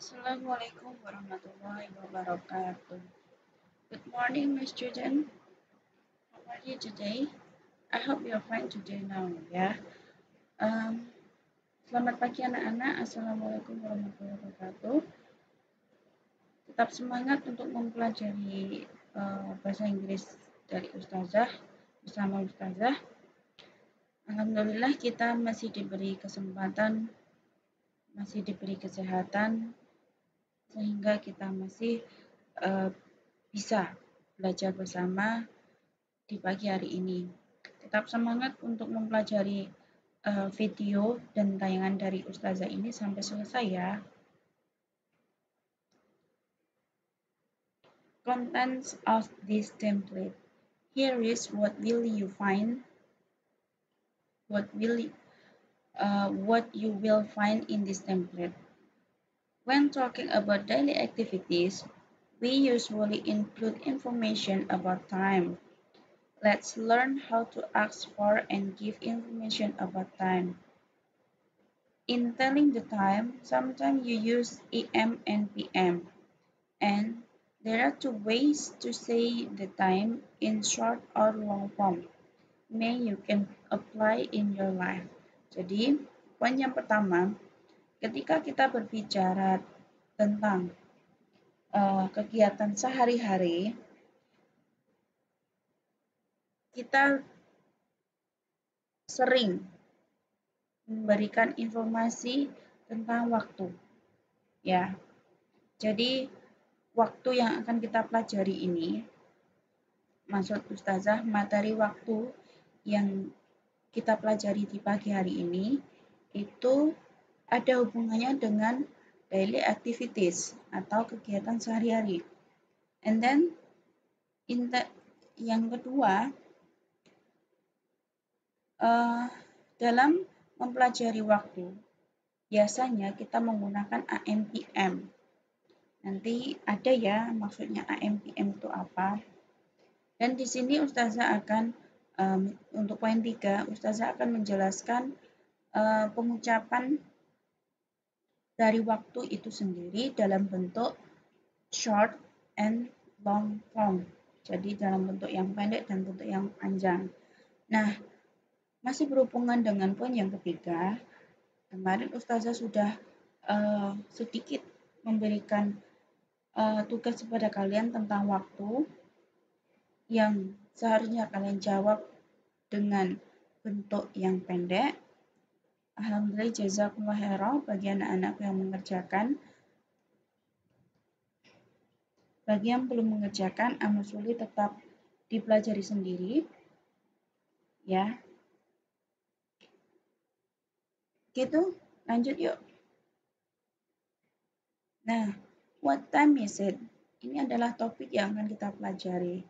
Assalamualaikum warahmatullahi wabarakatuh. Good morning, my student. How are you today? I hope you're fine today now, ya. Um, Selamat pagi anak-anak. Assalamualaikum warahmatullahi wabarakatuh. Tetap semangat untuk mempelajari bahasa Inggris dari Ustazah bersama Ustazah. Alhamdulillah kita masih diberi kesempatan, masih diberi kesehatan, sehingga kita masih bisa belajar bersama di pagi hari ini. Tetap semangat untuk mempelajari video dan tayangan dari Ustazah ini sampai selesai ya. Contents of this template. Here is what will you find. What you will find in this template. When talking about daily activities, we usually include information about time. Let's learn how to ask for and give information about time. In telling the time, sometimes you use AM and PM, and there are two ways to say the time in short or long form. May you can apply in your life. Jadi, poin yang pertama, ketika kita berbicara tentang kegiatan sehari-hari, kita sering memberikan informasi tentang waktu. Ya. Jadi, waktu yang akan kita pelajari ini, maksud Ustazah, materi waktu yang kita pelajari di pagi hari ini, itu ada hubungannya dengan daily activities atau kegiatan sehari-hari. And then, yang kedua, dalam mempelajari waktu, biasanya kita menggunakan AM/PM. Nanti ada ya maksudnya AM/PM itu apa. Dan di sini Ustazah akan untuk poin 3, Ustazah akan menjelaskan pengucapan dari waktu itu sendiri dalam bentuk short and long form. Jadi dalam bentuk yang pendek dan bentuk yang panjang. Nah, masih berhubungan dengan poin yang ketiga. Kemarin Ustazah sudah sedikit memberikan tugas kepada kalian tentang waktu yang seharusnya kalian jawab dengan bentuk yang pendek. Alhamdulillah jazakumullah khairan bagi anak-anak yang mengerjakan. Bagi yang belum mengerjakan, amal sulit tetap dipelajari sendiri. Ya. Gitu, lanjut yuk. Nah, what time is it? Ini adalah topik yang akan kita pelajari.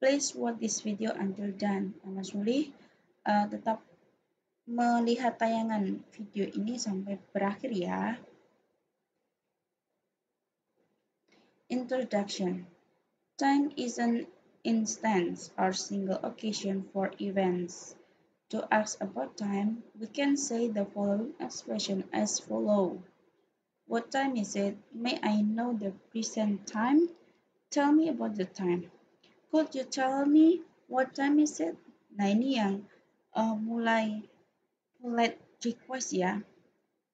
Please watch this video until done. Amal sulit tetap melihat tayangan video ini sampai berakhir ya. Introduction. Time is an instance or single occasion for events. To ask about time, we can say the following expression as follows. What time is it? May I know the present time? Tell me about the time. Could you tell me what time is it? Nah, ini yang mulai polite request ya.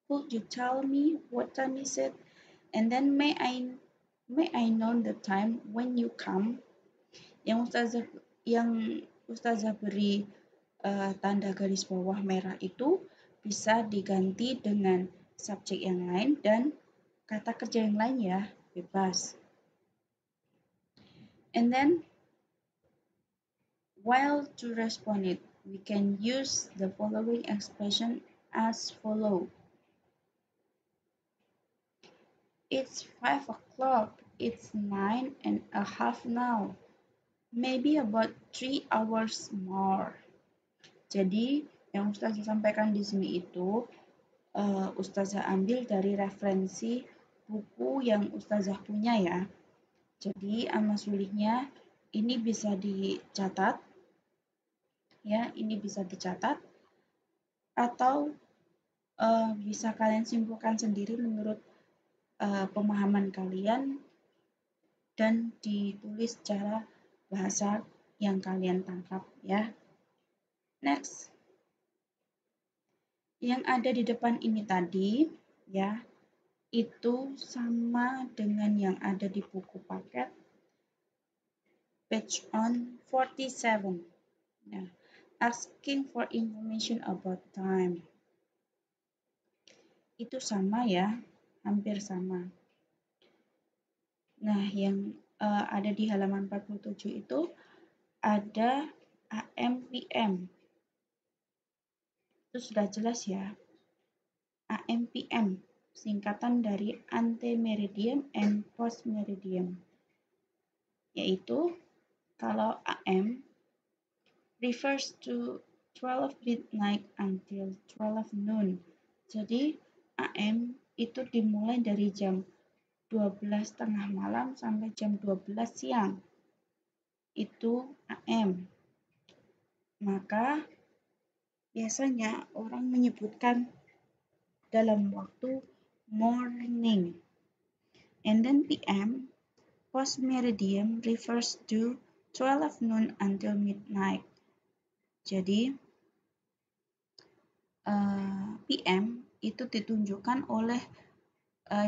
Could you tell me what time is it? And then may I know the time when you come? Yang Ustazah beri tanda garis bawah merah itu bisa diganti dengan subjek yang lain dan kata kerja yang lain ya, bebas. And then, while to respond it, we can use the following expression as follow. It's 5 o'clock. It's 9:30 now. Maybe about 3 hours more. Jadi, yang Ustazah sampaikan di sini itu, Ustazah ambil dari referensi buku yang Ustazah punya ya. Jadi, amal sulihnya ini bisa dicatat, ya, ini bisa dicatat, atau bisa kalian simpulkan sendiri menurut pemahaman kalian dan ditulis secara bahasa yang kalian tangkap ya. Next. Yang ada di depan ini tadi ya, itu sama dengan yang ada di buku paket page on 47. Nah, asking for information about time. Itu sama ya, hampir sama. Nah, yang ada di halaman 47 itu ada AM, PM. Itu sudah jelas ya. AM, PM, singkatan dari ante-meridian and post-meridian. Yaitu, kalau AM refers to 12 midnight until 12 noon. Jadi, AM itu dimulai dari jam 12 tengah malam sampai jam 12 siang. Itu AM. Maka biasanya orang menyebutkan dalam waktu morning. And then PM, post meridian refers to 12 noon until midnight. Jadi PM itu ditunjukkan oleh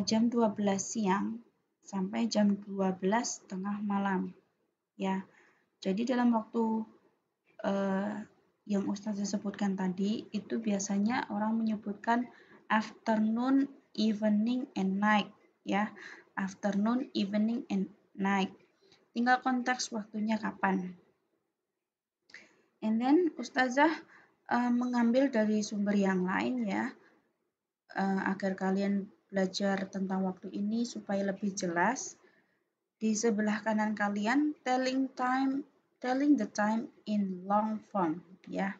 jam 12 siang sampai jam 12 tengah malam. Ya, jadi dalam waktu yang Ustazah sebutkan tadi itu biasanya orang menyebutkan afternoon, evening, and night ya. Afternoon, evening, and night. Tinggal konteks waktunya kapan. And then Ustazah mengambil dari sumber yang lain ya, agar kalian belajar tentang waktu ini supaya lebih jelas. Di sebelah kanan kalian telling the time in long form ya.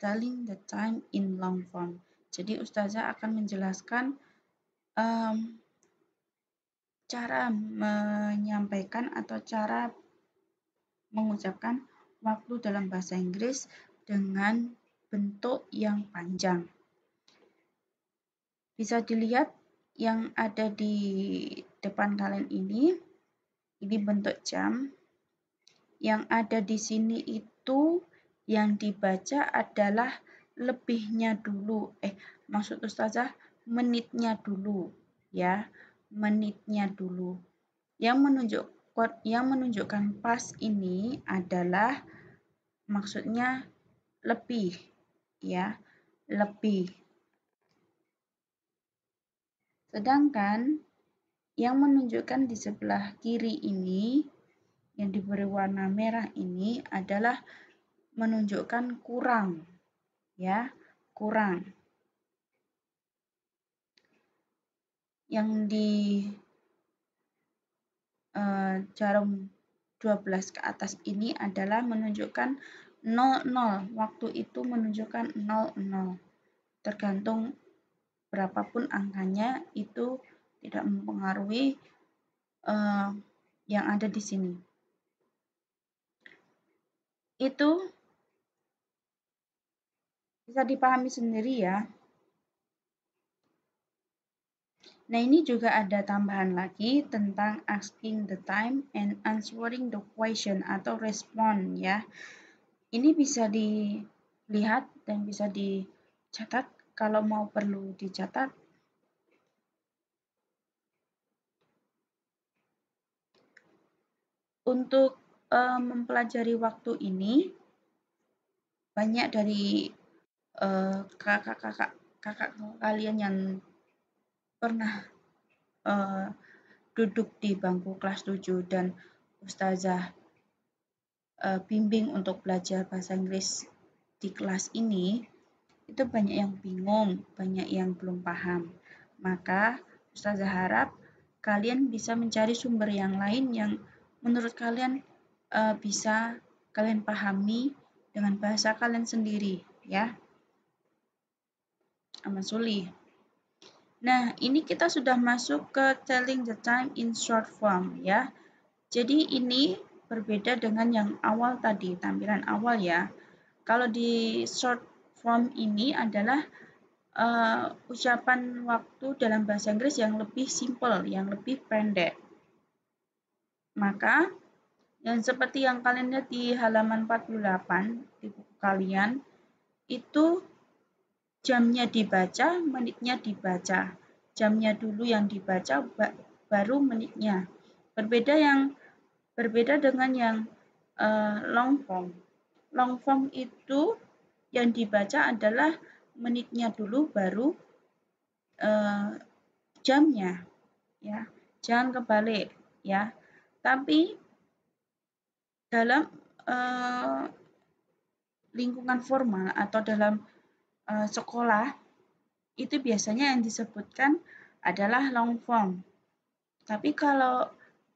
Telling the time in long form. Jadi Ustazah akan menjelaskan cara menyampaikan atau cara mengucapkan waktu dalam bahasa Inggris dengan bentuk yang panjang. Bisa dilihat yang ada di depan kalian ini bentuk jam. Yang ada di sini itu yang dibaca adalah lebihnya dulu. Maksud Ustazah menitnya dulu ya. Menitnya dulu. Yang menunjukkan pas ini adalah maksudnya lebih ya. Lebih. Sedangkan yang menunjukkan di sebelah kiri ini yang diberi warna merah ini adalah menunjukkan kurang ya, kurang. Yang di jarum 12 ke atas ini adalah menunjukkan 00. Waktu itu menunjukkan 00. Tergantung berapapun angkanya itu tidak mempengaruhi yang ada di sini. Itu bisa dipahami sendiri ya. Nah, ini juga ada tambahan lagi tentang asking the time and answering the question atau respon ya. Ini bisa dilihat dan bisa dicatat kalau mau perlu dicatat. Untuk mempelajari waktu ini, banyak dari kakak kalian yang pernah duduk di bangku kelas 7 dan Ustazah bimbing untuk belajar bahasa Inggris di kelas ini, itu banyak yang bingung, banyak yang belum paham. Maka Ustazah harap kalian bisa mencari sumber yang lain yang menurut kalian bisa kalian pahami dengan bahasa kalian sendiri ya. Aman Suli. Nah, ini kita sudah masuk ke telling the time in short form ya. Jadi ini berbeda dengan yang awal tadi, tampilan awal ya. Kalau di short form ini adalah ucapan waktu dalam bahasa Inggris yang lebih simple, yang lebih pendek. Maka yang seperti yang kalian lihat di halaman 48 di buku kalian, itu jamnya dibaca, menitnya dibaca. Jamnya dulu yang dibaca, baru menitnya. Berbeda dengan yang long form. Long form itu yang dibaca adalah menitnya dulu, baru jamnya, ya. Jangan kebalik, ya. Tapi dalam lingkungan formal atau dalam sekolah itu biasanya yang disebutkan adalah long form. Tapi kalau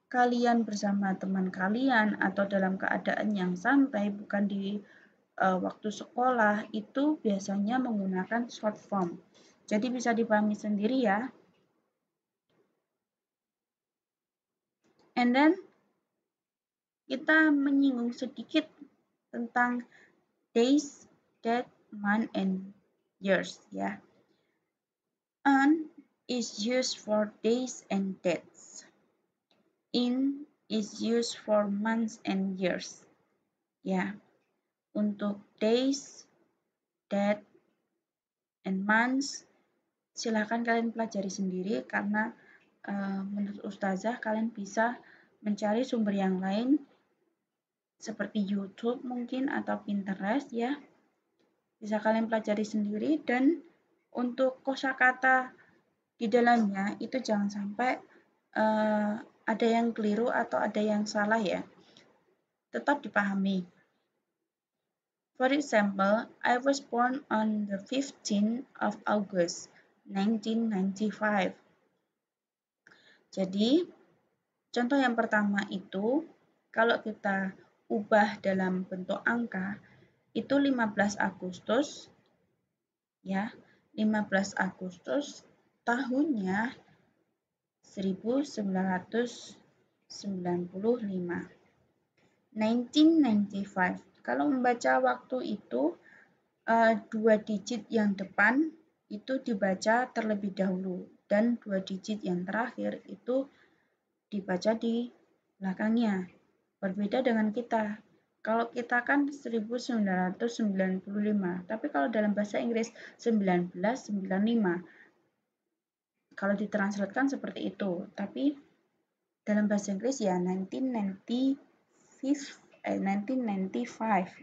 kalian bersama teman kalian atau dalam keadaan yang santai, bukan di waktu sekolah, itu biasanya menggunakan short form. Jadi bisa dipahami sendiri ya. And then kita menyinggung sedikit tentang days, date, month, and years ya. On is used for days and dates. In is used for months and years. Ya, untuk days, date, and months silakan kalian pelajari sendiri karena menurut Ustazah kalian bisa mencari sumber yang lain seperti YouTube mungkin atau Pinterest ya. Bisa kalian pelajari sendiri, dan untuk kosakata di dalamnya itu jangan sampai ada yang keliru atau ada yang salah ya. Tetap dipahami. For example, I was born on the 15th of August 1995. Jadi, contoh yang pertama itu kalau kita ubah dalam bentuk angka itu 15 Agustus ya. 15 Agustus tahunnya 1995. 1995. Kalau membaca waktu itu dua digit yang depan itu dibaca terlebih dahulu dan dua digit yang terakhir itu dibaca di belakangnya. Berbeda dengan kita. Kalau kita kan 1995, tapi kalau dalam bahasa Inggris 1995. Kalau ditranslatekan seperti itu, tapi dalam bahasa Inggris ya 1995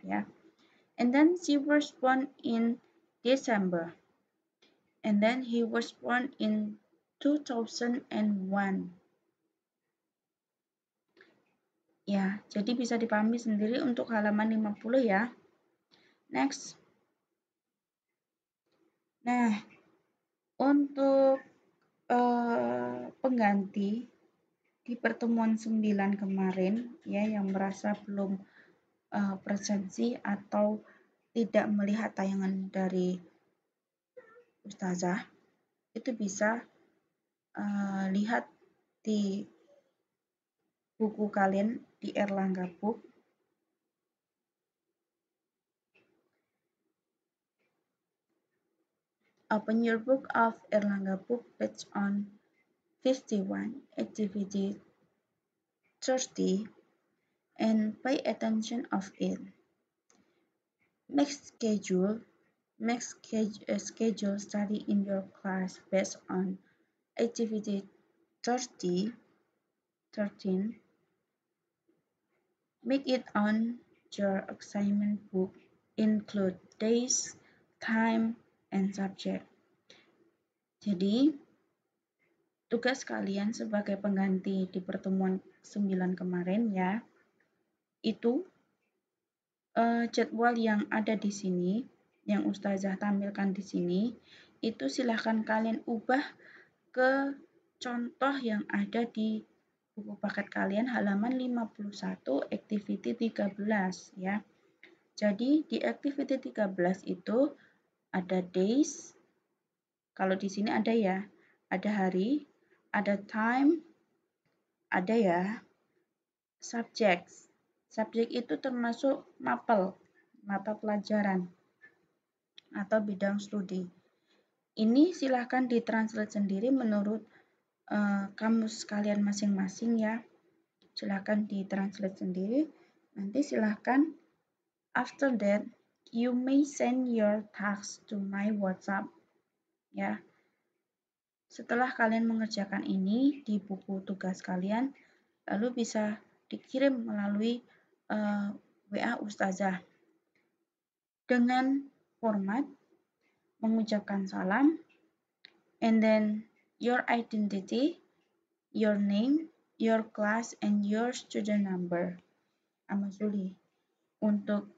ya. And then she was born in December. And then he was born in 2001. Ya, jadi bisa dipahami sendiri untuk halaman 50 ya. Next. Nah, untuk pengganti di pertemuan 9 kemarin ya yang merasa belum presensi atau tidak melihat tayangan dari Ustazah, itu bisa lihat di buku kalian di Erlangga Book. Open your book of Erlangga Book page on 51, activity 30, and pay attention of it. Make schedule study in your class based on activity 13. Make it on your assignment book. Include days, time, and subject. Jadi, tugas kalian sebagai pengganti di pertemuan 9 kemarin ya, itu jadwal yang ada di sini, yang Ustazah tampilkan di sini, itu silahkan kalian ubah ke contoh yang ada di buku paket kalian halaman 51 activity 13 ya. Jadi di activity 13 itu ada days, kalau di sini ada ya, ada hari, ada time, ada ya, subjects. Subjek itu termasuk mapel, mata pelajaran atau bidang studi. Ini silahkan ditranslate sendiri menurut kamus kalian masing-masing ya. Silahkan ditranslate sendiri. Nanti silahkan after that you may send your task to my WhatsApp ya. Setelah kalian mengerjakan ini di buku tugas kalian, lalu bisa dikirim melalui WA Ustazah dengan format mengucapkan salam, and then your identity, your name, your class, and your student number. Amasuli. Untuk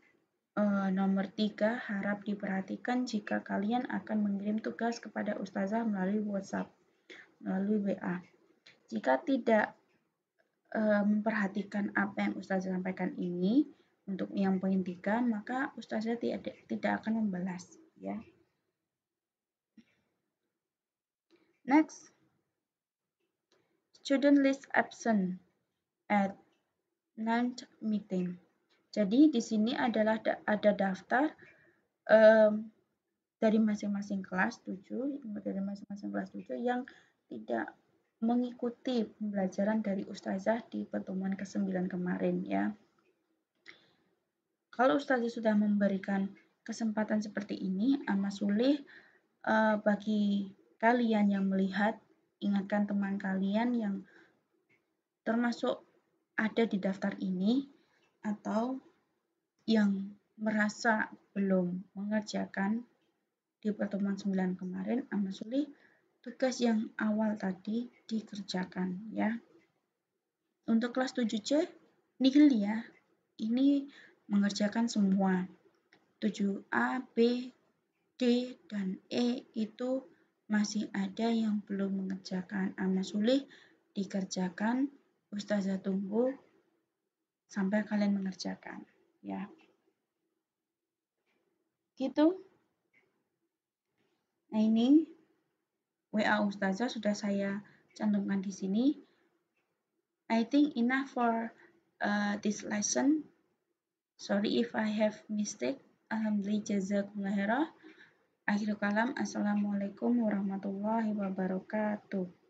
nomor 3, harap diperhatikan jika kalian akan mengirim tugas kepada Ustazah melalui WhatsApp, melalui WA. Jika tidak memperhatikan apa yang Ustazah sampaikan ini, untuk yang poin 3, maka Ustazah tidak akan membalas. Ya. Next, student list absent at 9th meeting. Jadi di sini adalah ada daftar dari masing-masing kelas 7, yang tidak mengikuti pembelajaran dari Ustazah di pertemuan ke-9 kemarin ya. Kalau Ustazah sudah memberikan kesempatan seperti ini, amat sulit bagi kalian yang melihat, ingatkan teman kalian yang termasuk ada di daftar ini atau yang merasa belum mengerjakan di pertemuan 9 kemarin, amat sulit tugas yang awal tadi dikerjakan ya. Untuk kelas 7C nihil ya. Ini mengerjakan semua. 7A, B, D, dan E itu masih ada yang belum mengerjakan. Amat sulit dikerjakan. Ustazah tunggu sampai kalian mengerjakan ya. Gitu. Nah, ini WA Ustazah sudah saya cantumkan di sini. I think enough for this lesson. Sorry if I have mistake. Alhamdulillah, jazakumullah khairah. Akhirul kalam, assalamualaikum warahmatullahi wabarakatuh.